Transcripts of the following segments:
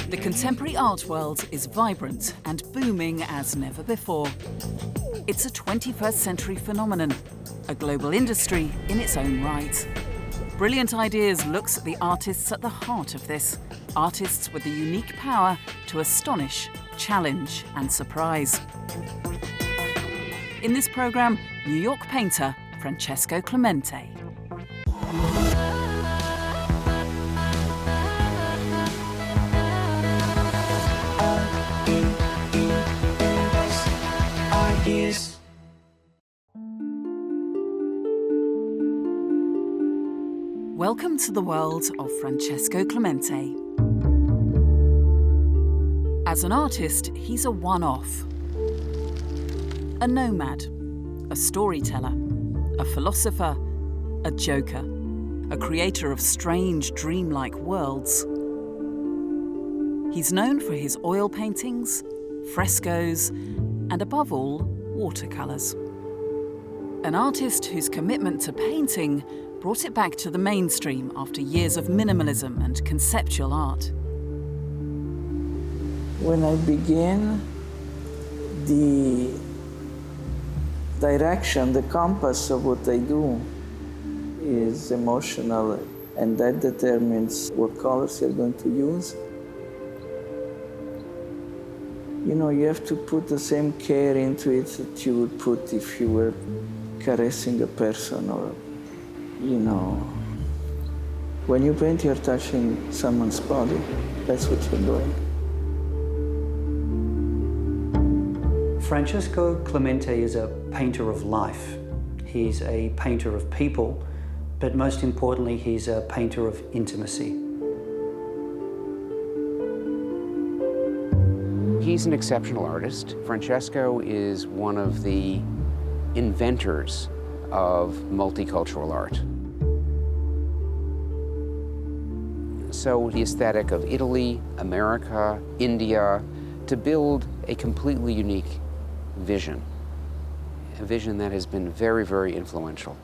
The contemporary art world is vibrant and booming as never before. It's a 21st century phenomenon, a global industry in its own right. Brilliant Ideas looks at the artists at the heart of this, artists with the unique power to astonish, challenge and surprise. In this programme, New York painter Francesco Clemente. Welcome to the world of Francesco Clemente. As an artist, he's a one-off. A nomad, a storyteller, a philosopher, a joker, a creator of strange, dreamlike worlds. He's known for his oil paintings, frescoes, and above all, watercolours. An artist whose commitment to painting brought it back to the mainstream after years of minimalism and conceptual art. When I began, the direction, the compass of what I do is emotional, and that determines what colors you're going to use. You know, you have to put the same care into it that you would put if you were caressing a person or, you know, when you paint, you're touching someone's body. That's what you're doing. Francesco Clemente is a painter of life. He's a painter of people, but most importantly, he's a painter of intimacy. He's an exceptional artist. Francesco is one of the inventors of multicultural art. So the aesthetic of Italy, America, India, to build a completely unique vision, a vision that has been very, very influential.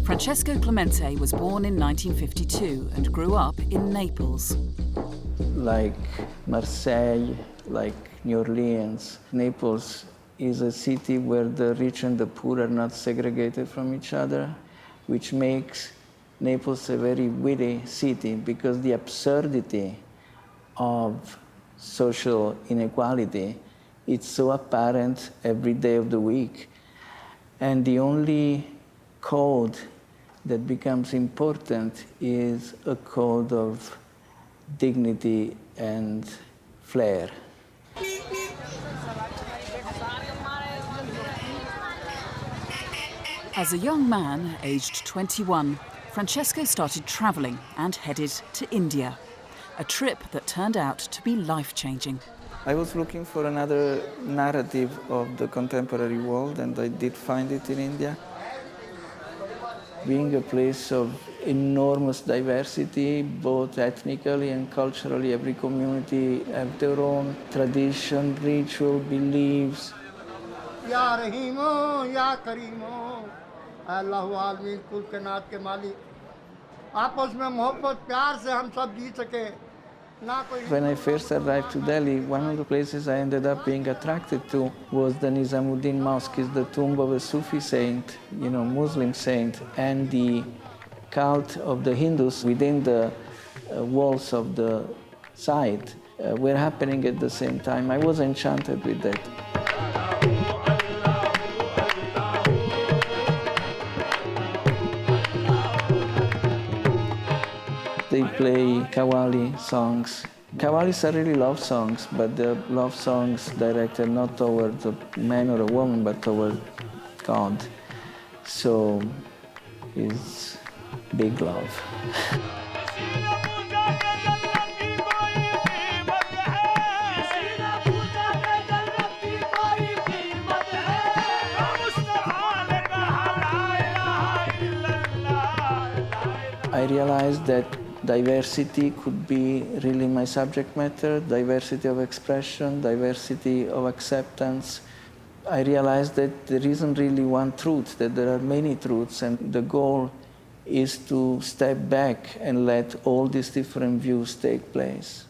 Francesco Clemente was born in 1952 and grew up in Naples. Like Marseille, like New Orleans, Naples is a city where the rich and the poor are not segregated from each other, which makes Naples a very witty city because the absurdity of social inequality is so apparent every day of the week. And the only code that becomes important is a code of dignity and flair. As a young man, aged 21, Francesco started travelling and headed to India, a trip that turned out to be life-changing. I was looking for another narrative of the contemporary world, and I did find it in India. Being a place of enormous diversity, both ethnically and culturally, every community have their own tradition, ritual, beliefs. Ya Raheemo, Ya Kareemo, Allahu Almeen Kul Kainat ke Malik. आपस में मोहब्बत प्यार से हम सब जी सके. When I first arrived to Delhi, one of the places I ended up being attracted to was the Nizamuddin Mosque. It's the tomb of a Sufi saint, you know, Muslim saint, and the cult of the Hindus within the walls of the site were happening at the same time. I was enchanted with that. They play Qawwali songs. Qawwalis are really love songs, but they're love songs directed not towards a man or a woman, but toward God. So it's big love. I realized that diversity could be really my subject matter, diversity of expression, diversity of acceptance. I realized that there isn't really one truth, that there are many truths, and the goal is to step back and let all these different views take place.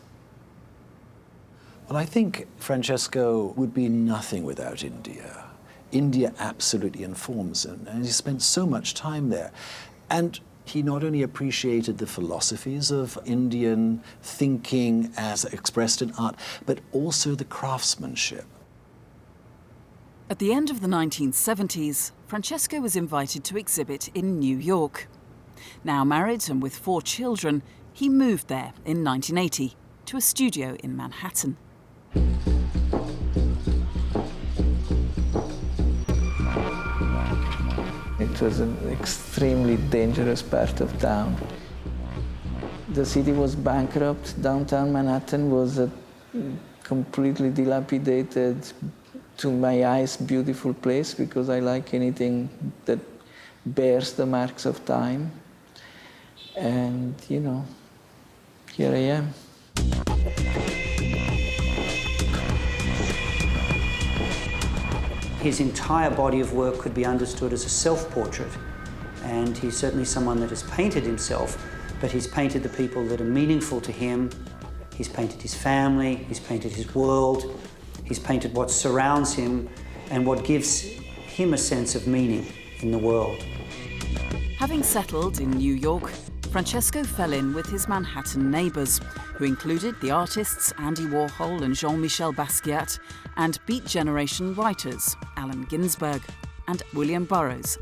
Well, I think Francesco would be nothing without India. India absolutely informs him, and he spent so much time there. And he not only appreciated the philosophies of Indian thinking as expressed in art, but also the craftsmanship. At the end of the 1970s, Francesco was invited to exhibit in New York. Now married and with 4 children, he moved there in 1980 to a studio in Manhattan. It was an extremely dangerous part of town. The city was bankrupt. Downtown Manhattan was a completely dilapidated, to my eyes, beautiful place, because I like anything that bears the marks of time. And, you know, here I am. His entire body of work could be understood as a self-portrait, and he's certainly someone that has painted himself, but he's painted the people that are meaningful to him. He's painted his family, he's painted his world, he's painted what surrounds him and what gives him a sense of meaning in the world. Having settled in New York, Francesco fell in with his Manhattan neighbours, who included the artists Andy Warhol and Jean-Michel Basquiat, and Beat Generation writers Allen Ginsberg and William Burroughs.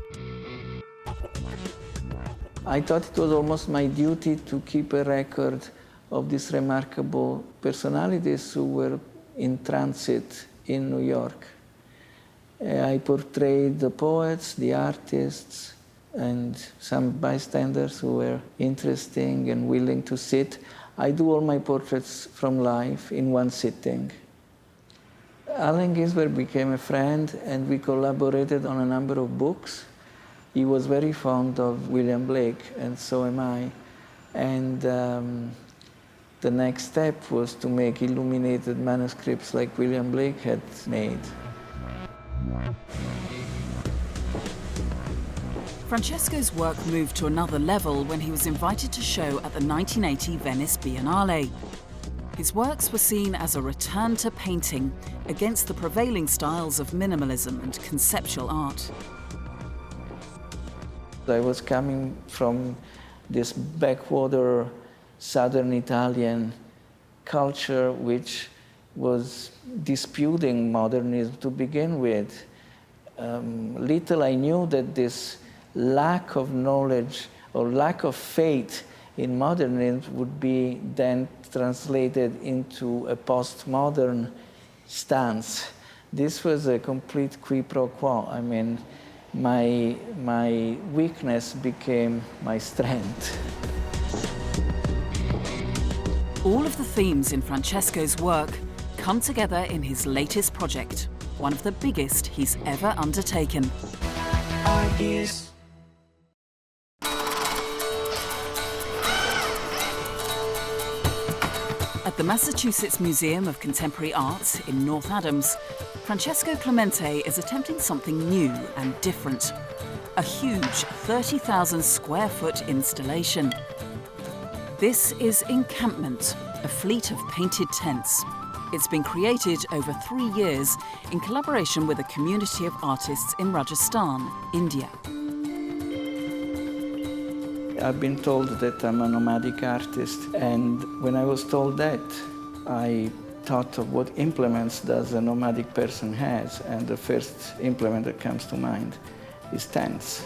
I thought it was almost my duty to keep a record of these remarkable personalities who were in transit in New York. I portrayed the poets, the artists, and some bystanders who were interesting and willing to sit. I do all my portraits from life in one sitting. Allen Ginsberg became a friend, and we collaborated on a number of books. He was very fond of William Blake, and so am I. And the next step was to make illuminated manuscripts like William Blake had made. Francesco's work moved to another level when he was invited to show at the 1980 Venice Biennale. His works were seen as a return to painting against the prevailing styles of minimalism and conceptual art. I was coming from this backwater southern Italian culture which was disputing modernism to begin with. Little I knew that this lack of knowledge or lack of faith in modernism would be then translated into a postmodern stance. This was a complete qui pro quo. I mean, my weakness became my strength. All of the themes in Francesco's work come together in his latest project, one of the biggest he's ever undertaken. Ideas. At the Massachusetts Museum of Contemporary Art in North Adams, Francesco Clemente is attempting something new and different. A huge 30,000 square foot installation. This is Encampment, a fleet of painted tents. It's been created over 3 years in collaboration with a community of artists in Rajasthan, India. I've been told that I'm a nomadic artist, and when I was told that, I thought of what implements does a nomadic person has, and the first implement that comes to mind is tents.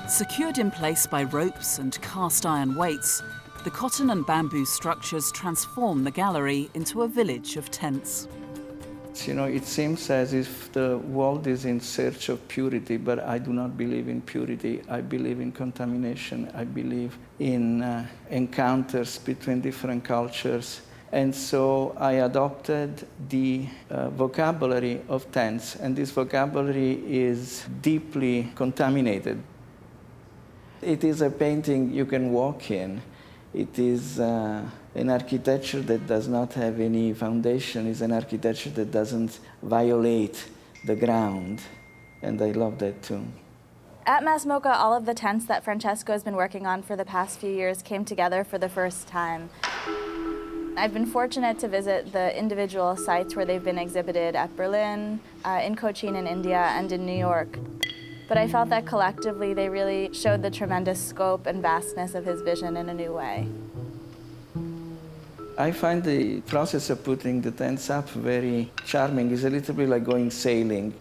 Secured in place by ropes and cast iron weights, the cotton and bamboo structures transform the gallery into a village of tents. You know, it seems as if the world is in search of purity, but I do not believe in purity. I believe in contamination. I believe in encounters between different cultures. And so I adopted the vocabulary of tents, and this vocabulary is deeply contaminated. It is a painting you can walk in. It is an architecture that does not have any foundation. It's an architecture that doesn't violate the ground, and I love that too. At Masmoka, all of the tents that Francesco has been working on for the past few years came together for the first time. I've been fortunate to visit the individual sites where they've been exhibited at Berlin, in Cochin in India, and in New York. But I felt that collectively they really showed the tremendous scope and vastness of his vision in a new way. I find the process of putting the tents up very charming. It's a little bit like going sailing.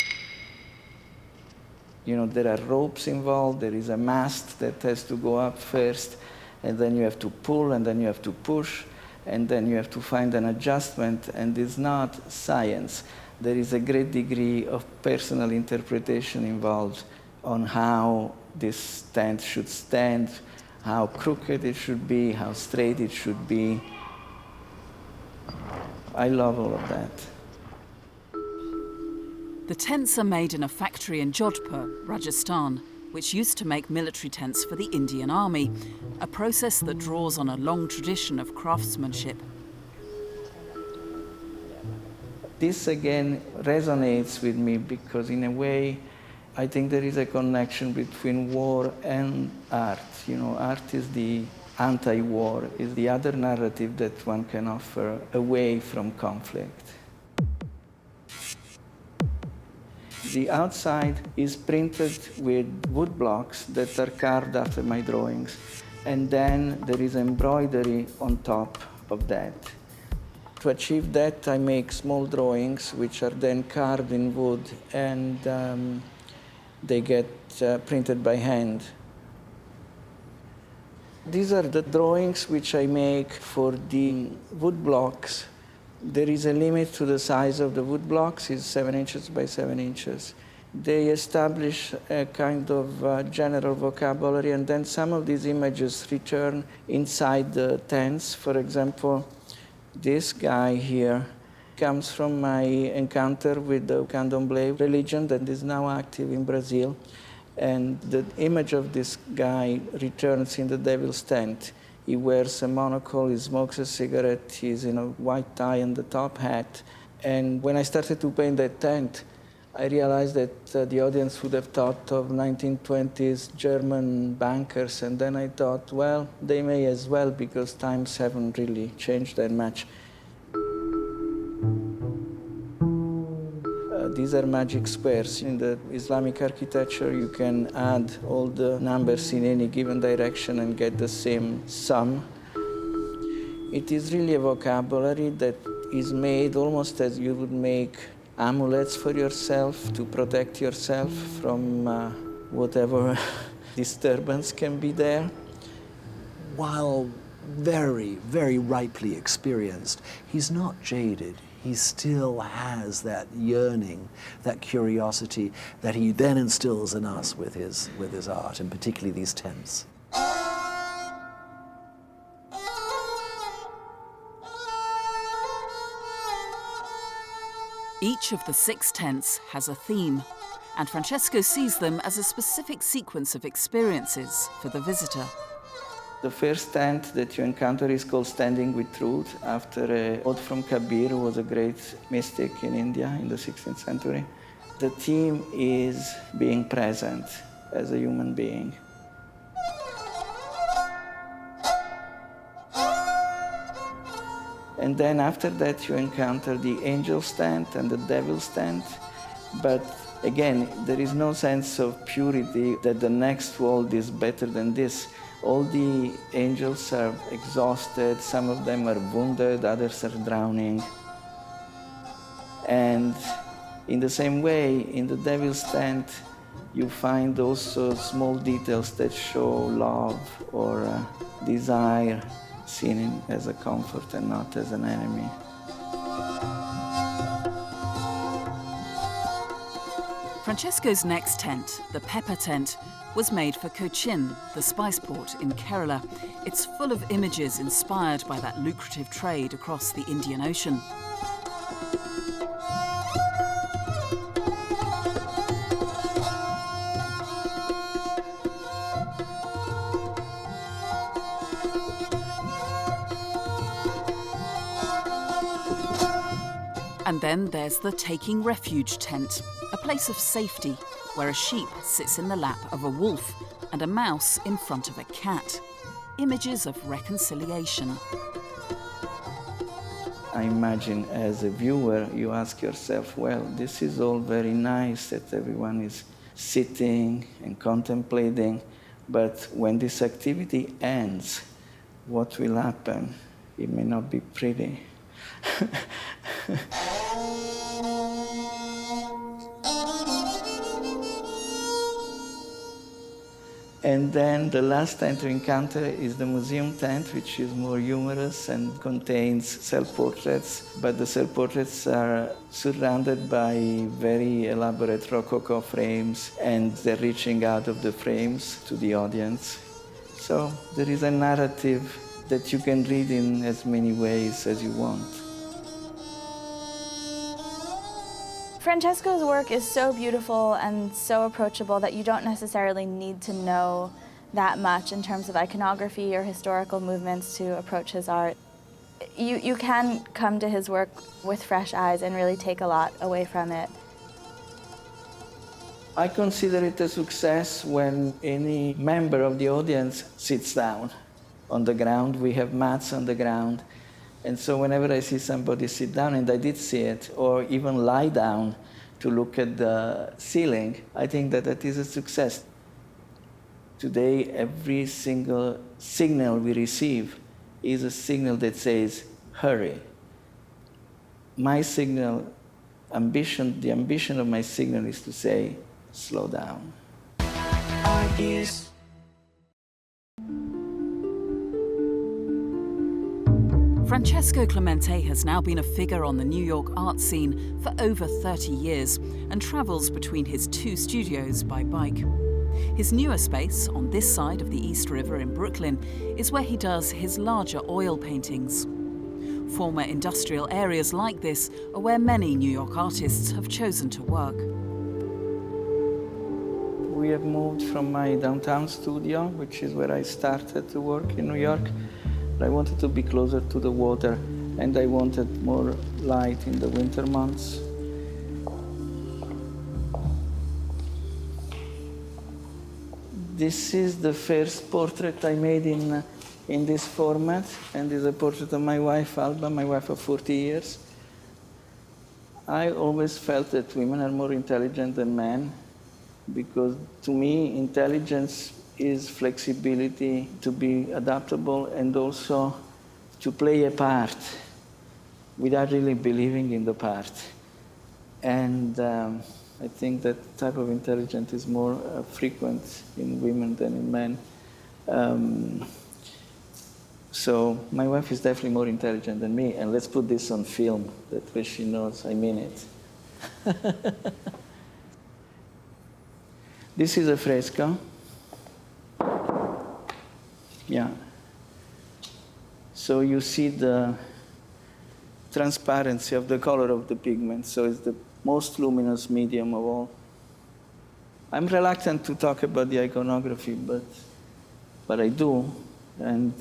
You know, there are ropes involved, there is a mast that has to go up first, and then you have to pull, and then you have to push, and then you have to find an adjustment, and it's not science. There is a great degree of personal interpretation involved on how this tent should stand, how crooked it should be, how straight it should be. I love all of that. The tents are made in a factory in Jodhpur, Rajasthan, which used to make military tents for the Indian Army, a process that draws on a long tradition of craftsmanship. This again resonates with me because in a way I think there is a connection between war and art. You know, art is the anti-war, is the other narrative that one can offer away from conflict. The outside is printed with wood blocks that are carved after my drawings, and then there is embroidery on top of that. To achieve that, I make small drawings which are then carved in wood, and they get printed by hand. These are the drawings which I make for the wood blocks. There is a limit to the size of the wood blocks, it's 7 inches by 7 inches. They establish a kind of general vocabulary, and then some of these images return inside the tents. For example, this guy here comes from my encounter with the candomblé religion that is now active in Brazil. And the image of this guy returns in the devil's tent. He wears a monocle, he smokes a cigarette, he's in a white tie and the top hat. And when I started to paint that tent, I realized that the audience would have thought of 1920s German bankers, and then I thought, well, they may as well, because times haven't really changed that much. These are magic squares. In the Islamic architecture, you can add all the numbers in any given direction and get the same sum. It is really a vocabulary that is made almost as you would make amulets for yourself to protect yourself from whatever disturbance can be there. While very, very ripely experienced, he's not jaded. He still has that yearning, that curiosity that he then instills in us with his art, and particularly these tents. Each of the 6 tents has a theme, and Francesco sees them as a specific sequence of experiences for the visitor. The first tent that you encounter is called Standing with Truth, after a ode from Kabir, who was a great mystic in India in the 16th century. The theme is being present as a human being. And then after that you encounter the angel's tent and the devil's tent, but again, there is no sense of purity that the next world is better than this. All the angels are exhausted, some of them are wounded, others are drowning. And in the same way, in the devil's tent, you find also small details that show love or desire, seen as a comfort and not as an enemy. Francesco's next tent, the pepper tent, was made for Cochin, the spice port in Kerala. It's full of images inspired by that lucrative trade across the Indian Ocean. And then there's the Taking Refuge tent, a place of safety, where a sheep sits in the lap of a wolf and a mouse in front of a cat. Images of reconciliation. I imagine as a viewer, you ask yourself, well, this is all very nice that everyone is sitting and contemplating, but when this activity ends, what will happen? It may not be pretty. And then the last tent to encounter is the museum tent, which is more humorous and contains self-portraits, but the self-portraits are surrounded by very elaborate Rococo frames, and they're reaching out of the frames to the audience. So there is a narrative that you can read in as many ways as you want. Francesco's work is so beautiful and so approachable that you don't necessarily need to know that much in terms of iconography or historical movements to approach his art. You can come to his work with fresh eyes and really take a lot away from it. I consider it a success when any member of the audience sits down on the ground. We have mats on the ground. And so whenever I see somebody sit down, and I did see it, or even lie down to look at the ceiling, I think that that is a success. Today, every single signal we receive is a signal that says, hurry. My signal, the ambition of my signal is to say, slow down. Ideas. Francesco Clemente has now been a figure on the New York art scene for over 30 years and travels between his 2 studios by bike. His newer space, on this side of the East River in Brooklyn, is where he does his larger oil paintings. Former industrial areas like this are where many New York artists have chosen to work. We have moved from my downtown studio, which is where I started to work in New York. I wanted to be closer to the water, and I wanted more light in the winter months. This is the first portrait I made in this format, and is a portrait of my wife, Alba, my wife of 40 years. I always felt that women are more intelligent than men, because to me, intelligence is flexibility, to be adaptable, and also to play a part without really believing in the part. And I think that type of intelligence is more frequent in women than in men. So my wife is definitely more intelligent than me, and let's put this on film, that way she knows I mean it. This is a fresco. Yeah. So you see the transparency of the color of the pigment, so it's the most luminous medium of all. I'm reluctant to talk about the iconography, but I do. And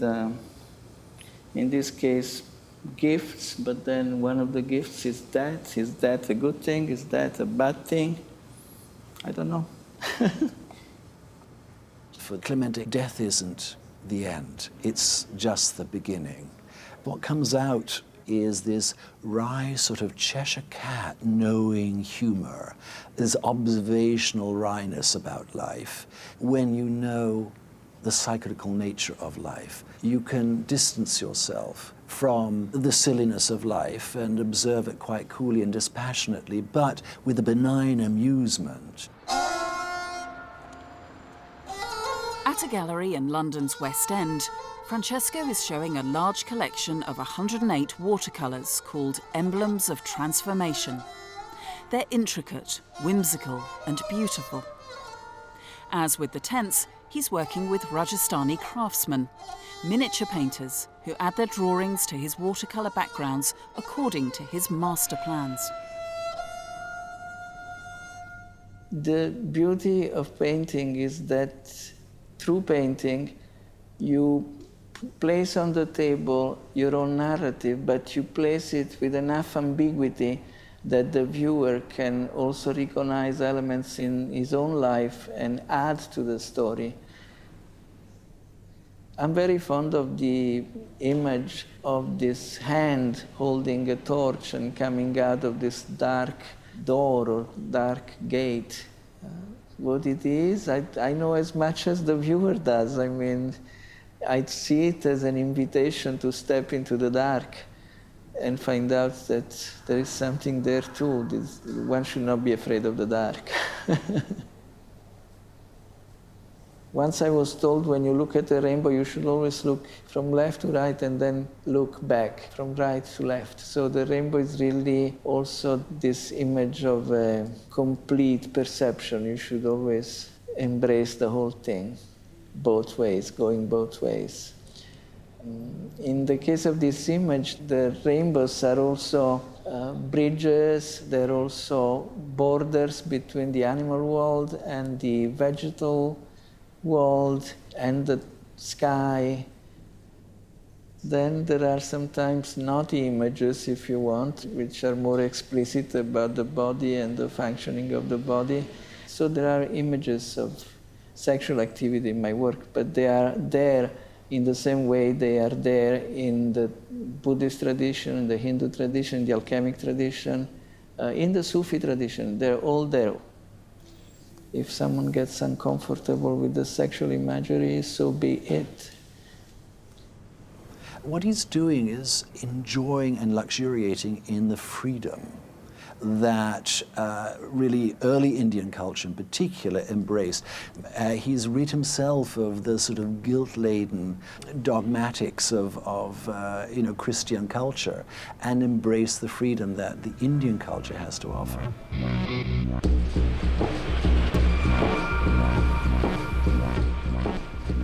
in this case, gifts, but then one of the gifts is that. Is that a good thing? Is that a bad thing? I don't know. For Clemente, death isn't the end. It's just the beginning. What comes out is this wry sort of Cheshire cat knowing humor, this observational wryness about life. When you know the cyclical nature of life, you can distance yourself from the silliness of life and observe it quite coolly and dispassionately, but with a benign amusement. At a gallery in London's West End, Francesco is showing a large collection of 108 watercolours called Emblems of Transformation. They're intricate, whimsical and beautiful. As with the tents, he's working with Rajasthani craftsmen, miniature painters who add their drawings to his watercolour backgrounds according to his master plans. The beauty of painting is that through painting, you place on the table your own narrative, but you place it with enough ambiguity that the viewer can also recognize elements in his own life and add to the story. I'm very fond of the image of this hand holding a torch and coming out of this dark door or dark gate. What it is, I know as much as the viewer does. I mean, I see it as an invitation to step into the dark and find out that there is something there too. One should not be afraid of the dark. Once I was told, when you look at a rainbow, you should always look from left to right and then look back, from right to left. So the rainbow is really also this image of a complete perception. You should always embrace the whole thing, both ways, going both ways. In the case of this image, the rainbows are also bridges, they're also borders between the animal world and the vegetal world and the sky. Then there are sometimes naughty images, if you want, which are more explicit about the body and the functioning of the body. So there are images of sexual activity in my work, but they are there in the same way they are there in the Buddhist tradition, in the Hindu tradition, the alchemic tradition, in the Sufi tradition. They're all there. If someone gets uncomfortable with the sexual imagery, so be it. What he's doing is enjoying and luxuriating in the freedom that really early Indian culture in particular embraced. He's rid himself of the sort of guilt-laden dogmatics of Christian culture and embraced the freedom that the Indian culture has to offer.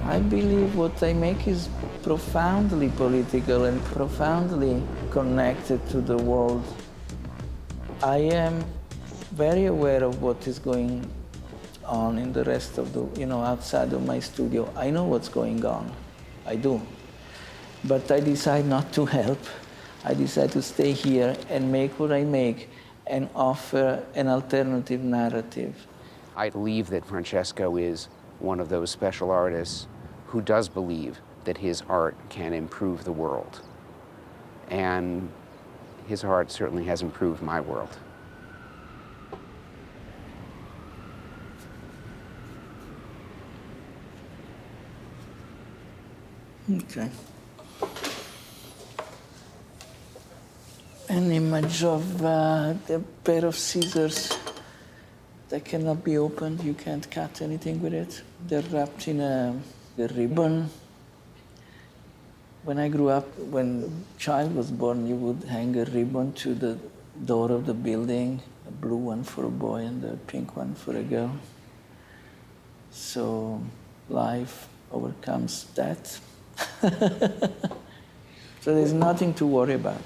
I believe what I make is profoundly political and profoundly connected to the world. I am very aware of what is going on in the rest of the, outside of my studio. I know what's going on, I do. But I decide not to help. I decide to stay here and make what I make and offer an alternative narrative. I believe that Francesco is one of those special artists who does believe that his art can improve the world. And his art certainly has improved my world. Okay. An image of a pair of scissors that cannot be opened. You can't cut anything with it. They're wrapped in a ribbon. When I grew up, when a child was born, you would hang a ribbon to the door of the building, a blue one for a boy and a pink one for a girl. So life overcomes death. So there's nothing to worry about.